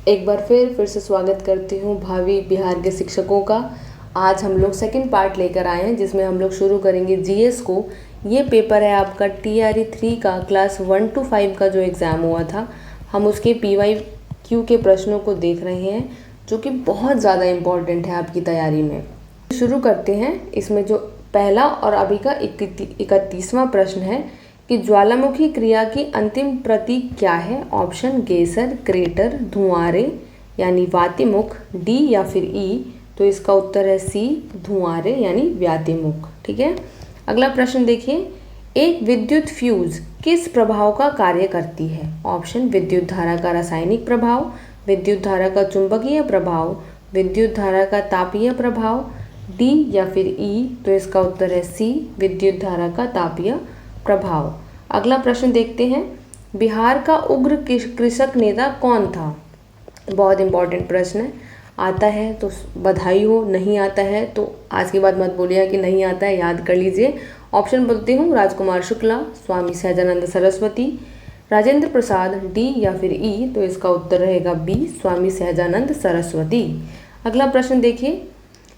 एक बार फिर से स्वागत करती हूँ भावी बिहार के शिक्षकों का। आज हम लोग सेकंड पार्ट लेकर आए हैं जिसमें हम लोग शुरू करेंगे जीएस को। ये पेपर है आपका TRE 3 का क्लास 1 to 5 का जो एग्ज़ाम हुआ था। हम उसके PYQ के प्रश्नों को देख रहे हैं जो कि बहुत ज़्यादा इम्पॉर्टेंट है आपकी तैयारी में। शुरू करते हैं। इसमें जो पहला और अभी का 31वां प्रश्न है कि ज्वालामुखी क्रिया की अंतिम प्रतीक क्या है। ऑप्शन गेसर, क्रेटर, धुआंरे यानी वातिमुख, डी या फिर ई। तो इसका उत्तर है सी, धुआंरे यानी व्यातिमुख। ठीक है, अगला प्रश्न देखिए। एक विद्युत फ्यूज किस प्रभाव का कार्य करती है। ऑप्शन विद्युत धारा का रासायनिक प्रभाव, विद्युत धारा का चुंबकीय प्रभाव, विद्युत धारा का तापीय प्रभाव, डी या फिर ई। तो इसका उत्तर है सी, विद्युत धारा का तापीय प्रभाव। अगला प्रश्न देखते हैं। बिहार का उग्र कृषक नेता कौन था। बहुत इंपॉर्टेंट प्रश्न है। आता है तो बधाई हो, नहीं आता है तो आज के बाद मत बोलिए कि नहीं आता है, याद कर लीजिए। ऑप्शन बोलती हूँ, राजकुमार शुक्ला, स्वामी सहजानंद सरस्वती, राजेंद्र प्रसाद, डी या फिर ई। तो इसका उत्तर रहेगा बी, स्वामी सहजानंद सरस्वती। अगला प्रश्न देखिए।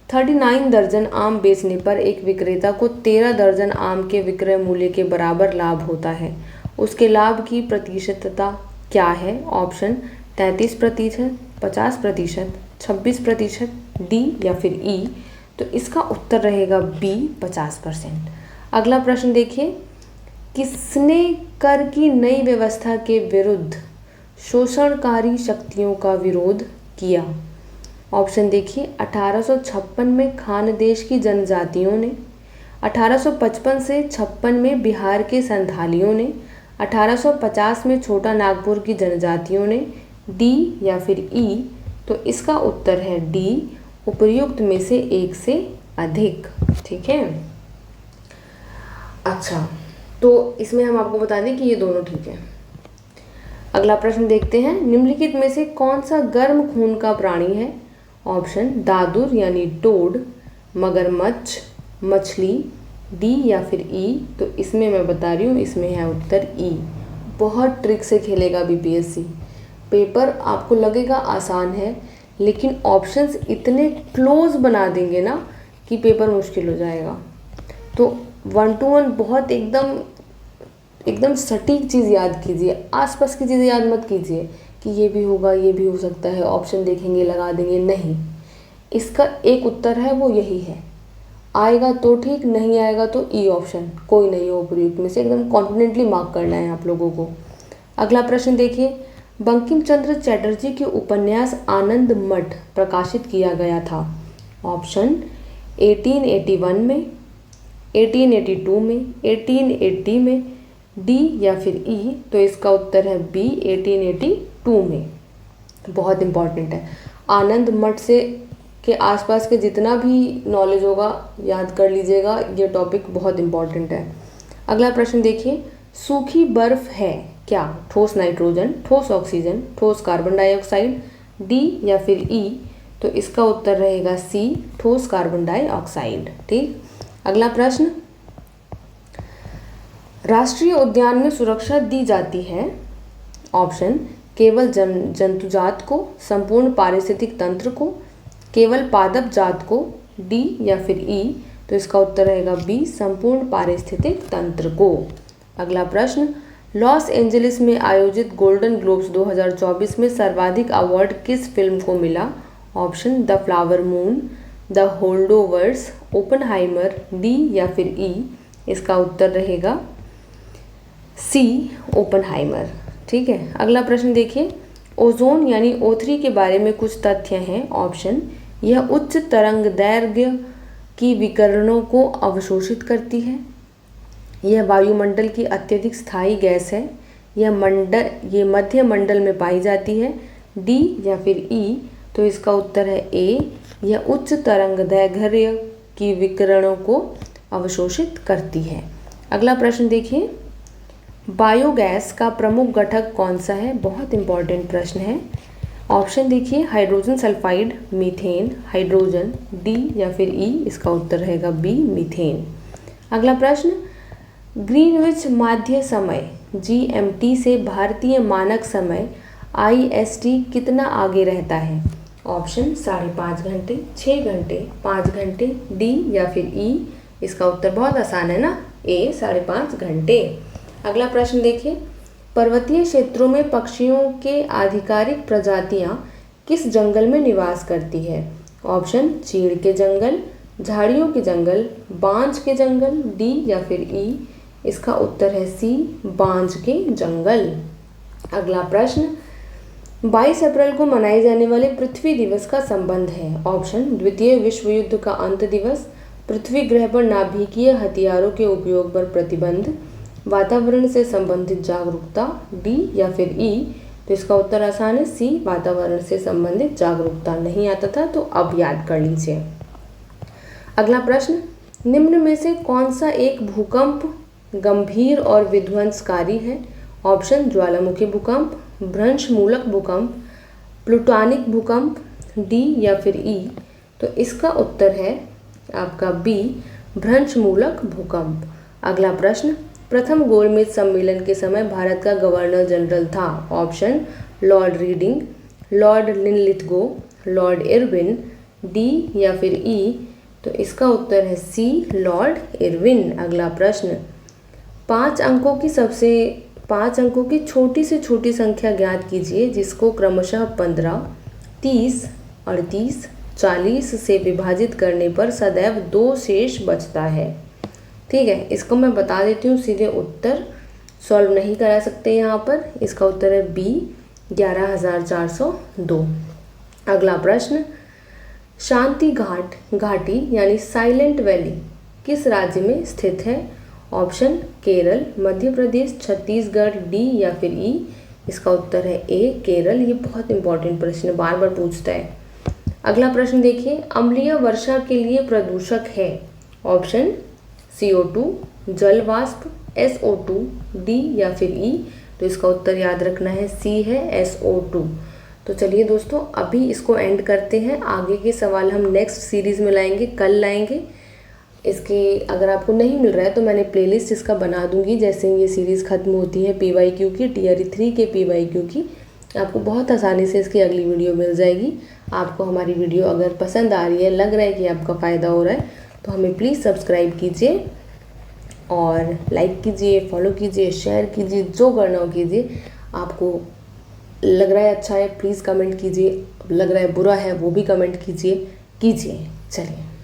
39 दर्जन आम बेचने पर एक विक्रेता को 13 दर्जन आम के विक्रय मूल्य के बराबर लाभ होता है। उसके लाभ की प्रतिशतता क्या है। ऑप्शन 33%, 50%, 26%, डी या फिर ई। तो इसका उत्तर रहेगा बी, 50%। अगला प्रश्न देखिए। किसने कर की नई व्यवस्था के विरुद्ध शोषणकारी शक्तियों का विरोध किया। ऑप्शन देखिए। 1856 में खानदेश की जनजातियों ने, 1855 से 56 में बिहार के संथालियों ने, 1850 में छोटा नागपुर की जनजातियों ने, डी या फिर ई। तो इसका उत्तर है डी, उपर्युक्त में से एक से अधिक। ठीक है, अच्छा तो इसमें हम आपको बता दें कि ये दोनों ठीक है। अगला प्रश्न देखते हैं। निम्नलिखित में से कौन सा गर्म खून का प्राणी है। ऑप्शन दादुर यानी टोड, मगरमच्छ, मछली, डी या फिर ई। तो इसमें मैं बता रही हूँ, इसमें है उत्तर ई। बहुत ट्रिक से खेलेगा BPSC पेपर। आपको लगेगा आसान है लेकिन ऑप्शंस इतने क्लोज बना देंगे ना कि पेपर मुश्किल हो जाएगा। तो 1 to 1 बहुत एकदम सटीक चीज़ याद कीजिए, आसपास की चीज़ें याद मत कीजिए कि ये भी होगा, ये भी हो सकता है, ऑप्शन देखेंगे लगा देंगे। नहीं, इसका एक उत्तर है, वो यही है। आएगा तो ठीक, नहीं आएगा तो ई ऑप्शन, कोई नहीं हो उपयुक्त में से। एकदम कॉन्फिडेंटली मार्क करना है आप लोगों को। अगला प्रश्न देखिए। बंकिम चंद्र चटर्जी के उपन्यास आनंद मठ प्रकाशित किया गया था। ऑप्शन 1881 में, 1882 में, 1880 में, डी या फिर ई। तो इसका उत्तर है बी, 1882 में। बहुत इंपॉर्टेंट है। आनंद मठ से के आसपास के जितना भी नॉलेज होगा याद कर लीजिएगा, ये टॉपिक बहुत इंपॉर्टेंट है। अगला प्रश्न देखिए। सूखी बर्फ है क्या। ठोस नाइट्रोजन, ठोस ऑक्सीजन, ठोस कार्बन डाइऑक्साइड, डी या फिर ई। तो इसका उत्तर रहेगा सी, ठोस कार्बन डाइऑक्साइड। ठीक, अगला प्रश्न। राष्ट्रीय उद्यान में सुरक्षा दी जाती है। ऑप्शन केवल जंतुजात को, संपूर्ण पारिस्थितिक तंत्र को, केवल पादप जात को, डी या फिर ई। तो इसका उत्तर रहेगा बी, संपूर्ण पारिस्थितिक तंत्र को। अगला प्रश्न। लॉस एंजलिस में आयोजित गोल्डन ग्लोब्स 2024 में सर्वाधिक अवार्ड किस फिल्म को मिला। Option the flower moon, the holdovers, Oppenheimer, D या फिर ई। इसका उत्तर रहेगा सी, ओपनहाइमर। ठीक है, अगला प्रश्न देखिए। ओजोन यानी O3 के बारे में कुछ तथ्य हैं। ऑप्शन यह उच्च तरंग दैर्घ्य की विकिरणों को अवशोषित करती है, यह वायुमंडल की अत्यधिक स्थायी गैस है, ये मध्य मंडल में पाई जाती है, डी या फिर ई। तो इसका उत्तर है ए, यह उच्च तरंग दैर्घ्य की विकिरणों को अवशोषित करती है। अगला प्रश्न देखिए। बायोगैस का प्रमुख घटक कौन सा है। बहुत इंपॉर्टेंट प्रश्न है। ऑप्शन देखिए। Hydrogen sulphide, methane, hydrogen, D या फिर ई। इसका उत्तर रहेगा बी, मीथेन। अगला प्रश्न। ग्रीनविच माध्य समय GMT से भारतीय मानक समय IST कितना आगे रहता है? ऑप्शन 5.5 घंटे, 6 घंटे, 5 घंटे, डी या फिर ई। इसका उत्तर बहुत आसान है ना, ए 5.5 घंटे। अगला प्रश्न देखिए, पर्वतीय क्षेत्रों में पक्षियों के आधिकारिक प्रजातियां किस जंगल में निवास करती है? ऑप्शन चीड़ के जंगल, झाड़ियों के जंगल, बांज के जंगल, डी या फिर ई। इसका उत्तर है सी, बांज के जंगल। अगला प्रश्न, 22 अप्रैल को मनाए जाने वाले पृथ्वी दिवस का संबंध है? ऑप्शन द्वितीय विश्व युद्ध का अंत दिवस, पृथ्वी ग्रह पर नाभिकीय हथियारों के उपयोग पर प्रतिबंध, वातावरण से संबंधित जागरूकता, डी या फिर ई। तो इसका उत्तर आसान है, सी, वातावरण से संबंधित जागरूकता। नहीं आता था तो अब याद कर लीजिए। अगला प्रश्न, निम्न में से कौन सा एक भूकंप गंभीर और विध्वंसकारी है? ऑप्शन ज्वालामुखी भूकंप, भ्रंशमूलक भूकंप, प्लूटोनिक भूकंप, डी या फिर ई। तो इसका उत्तर है आपका बी, भ्रंशमूलक भूकंप। अगला प्रश्न, प्रथम गोलमेज सम्मेलन के समय भारत का गवर्नर जनरल था? Option Lord reading, Lord Linlithgow, Lord Irwin, D या फिर ई। तो इसका उत्तर है सी, लॉर्ड इरविन। अगला प्रश्न, 5 अंकों की छोटी से छोटी संख्या ज्ञात कीजिए जिसको क्रमशः 15, 30, 38, 40 से विभाजित करने पर सदैव 2 शेष बचता है। ठीक है, इसको मैं बता देती हूँ, सीधे उत्तर सॉल्व नहीं करा सकते यहाँ पर। इसका उत्तर है बी, 11,402। अगला प्रश्न, शांति घाटी यानी साइलेंट वैली किस राज्य में स्थित है? ऑप्शन केरल, मध्य प्रदेश, छत्तीसगढ़, डी या फिर ई। इसका उत्तर है ए, केरल। ये बहुत इंपॉर्टेंट प्रश्न बार बार पूछता है। अगला प्रश्न देखिए, अम्लीय वर्षा के लिए प्रदूषक है? ऑप्शन CO2, जल वाष्प, SO2, डी या फिर ई। तो इसका उत्तर याद रखना है, सी है, SO2। तो चलिए दोस्तों, अभी इसको एंड करते हैं। आगे के सवाल हम नेक्स्ट सीरीज़ में लाएंगे, कल लाएंगे। इसके अगर आपको नहीं मिल रहा है तो मैंने प्लेलिस्ट इसका बना दूंगी। जैसे ये सीरीज़ ख़त्म होती है PYQ की, TRE 3 के PYQ की, आपको बहुत आसानी से इसकी अगली वीडियो मिल जाएगी। आपको हमारी वीडियो अगर पसंद आ रही है, लग रहा है कि आपका फ़ायदा हो रहा है, तो हमें प्लीज़ सब्सक्राइब कीजिए और लाइक कीजिए, फॉलो कीजिए, शेयर कीजिए, जो करना हो कीजिए। आपको लग रहा है अच्छा है, प्लीज़ कमेंट कीजिए। लग रहा है बुरा है, वो भी कमेंट कीजिए। चलिए।